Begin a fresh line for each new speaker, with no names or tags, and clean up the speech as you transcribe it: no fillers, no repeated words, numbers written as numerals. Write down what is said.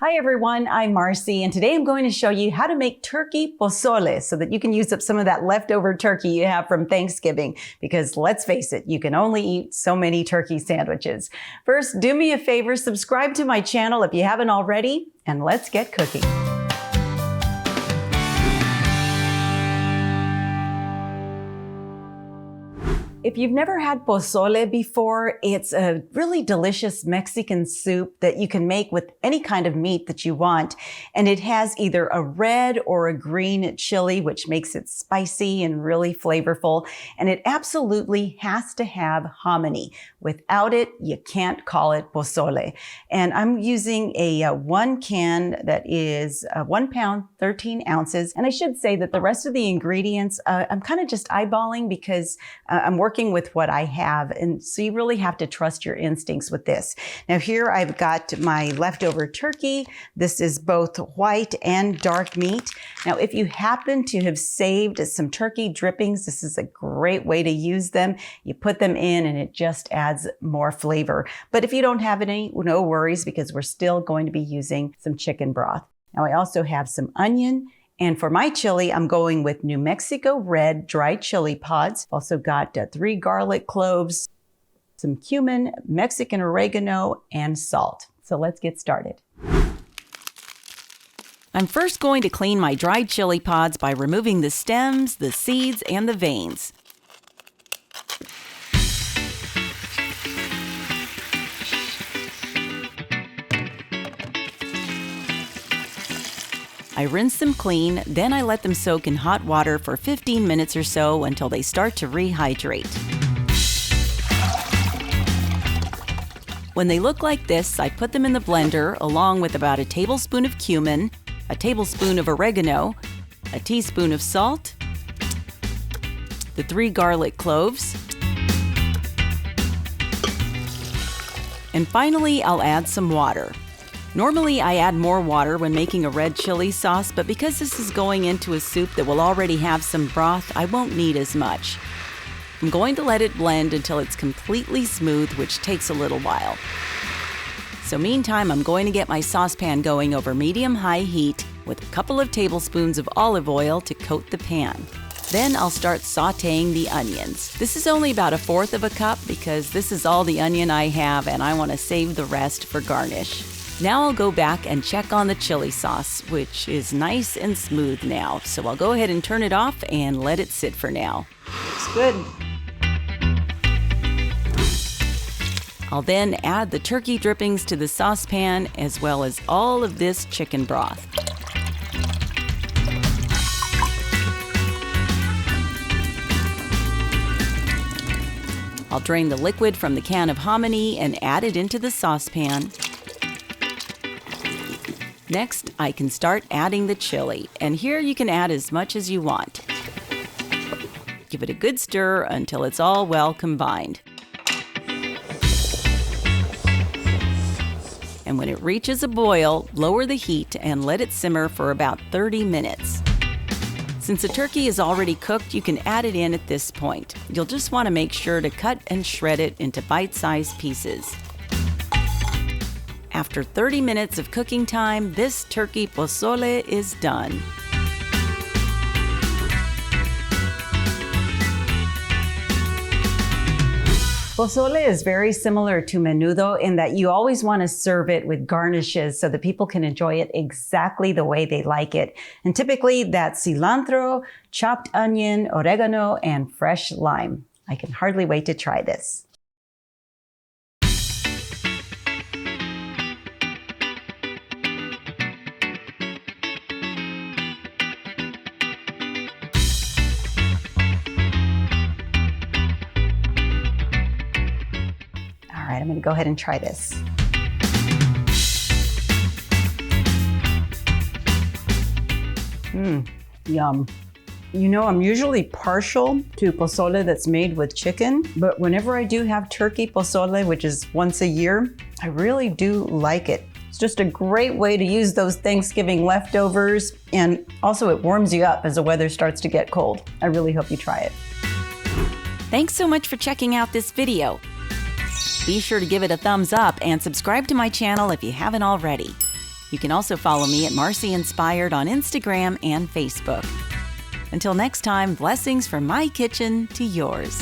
Hi everyone, I'm Marcy, and today I'm going to show you how to make turkey posole so that you can use up some of that leftover turkey you have from Thanksgiving, because let's face it, you can only eat so many turkey sandwiches. First, do me a favor, subscribe to my channel if you haven't already, and let's get cooking. If you've never had pozole before, it's a really delicious Mexican soup that you can make with any kind of meat that you want. And it has either a red or a green chili, which makes it spicy and really flavorful. And it absolutely has to have hominy. Without it, you can't call it pozole. And I'm using a 1 can that is 1 pound, 13 ounces. And I should say that the rest of the ingredients, I'm kind of just eyeballing because I'm working with what I have. And so you really have to trust your instincts with this. Now here I've got my leftover turkey. This is both white and dark meat. Now, if you happen to have saved some turkey drippings, this is a great way to use them. You put them in and it just adds more flavor. But if you don't have any, no worries, because we're still going to be using some chicken broth. Now I also have some onion. And for my chili, I'm going with New Mexico red dried chili pods. Also got 3 garlic cloves, some cumin, Mexican oregano, and salt. So let's get started. I'm first going to clean my dried chili pods by removing the stems, the seeds, and the veins. I rinse them clean, then I let them soak in hot water for 15 minutes or so until they start to rehydrate. When they look like this, I put them in the blender along with about a tablespoon of cumin, a tablespoon of oregano, a teaspoon of salt, the 3 garlic cloves, and finally I'll add some water. Normally, I add more water when making a red chili sauce, but because this is going into a soup that will already have some broth, I won't need as much. I'm going to let it blend until it's completely smooth, which takes a little while. So meantime, I'm going to get my saucepan going over medium-high heat with a couple of tablespoons of olive oil to coat the pan. Then I'll start sautéing the onions. This is only about 1/4 of a cup because this is all the onion I have and I want to save the rest for garnish. Now I'll go back and check on the chili sauce, which is nice and smooth now. So I'll go ahead and turn it off and let it sit for now. Looks good. I'll then add the turkey drippings to the saucepan as well as all of this chicken broth. I'll drain the liquid from the can of hominy and add it into the saucepan. Next, I can start adding the chili, and here you can add as much as you want. Give it a good stir until it's all well combined. And when it reaches a boil, lower the heat and let it simmer for about 30 minutes. Since the turkey is already cooked, you can add it in at this point. You'll just want to make sure to cut and shred it into bite-sized pieces. After 30 minutes of cooking time, this turkey pozole is done. Pozole is very similar to menudo in that you always want to serve it with garnishes so that people can enjoy it exactly the way they like it. And typically that's cilantro, chopped onion, oregano, and fresh lime. I can hardly wait to try this. All right, I'm going to go ahead and try this. Yum. You know, I'm usually partial to pozole that's made with chicken, but whenever I do have turkey pozole, which is once a year, I really do like it. It's just a great way to use those Thanksgiving leftovers, and also it warms you up as the weather starts to get cold. I really hope you try it. Thanks so much for checking out this video. Be sure to give it a thumbs up and subscribe to my channel if you haven't already. You can also follow me at Marcy Inspired on Instagram and Facebook. Until next time, blessings from my kitchen to yours.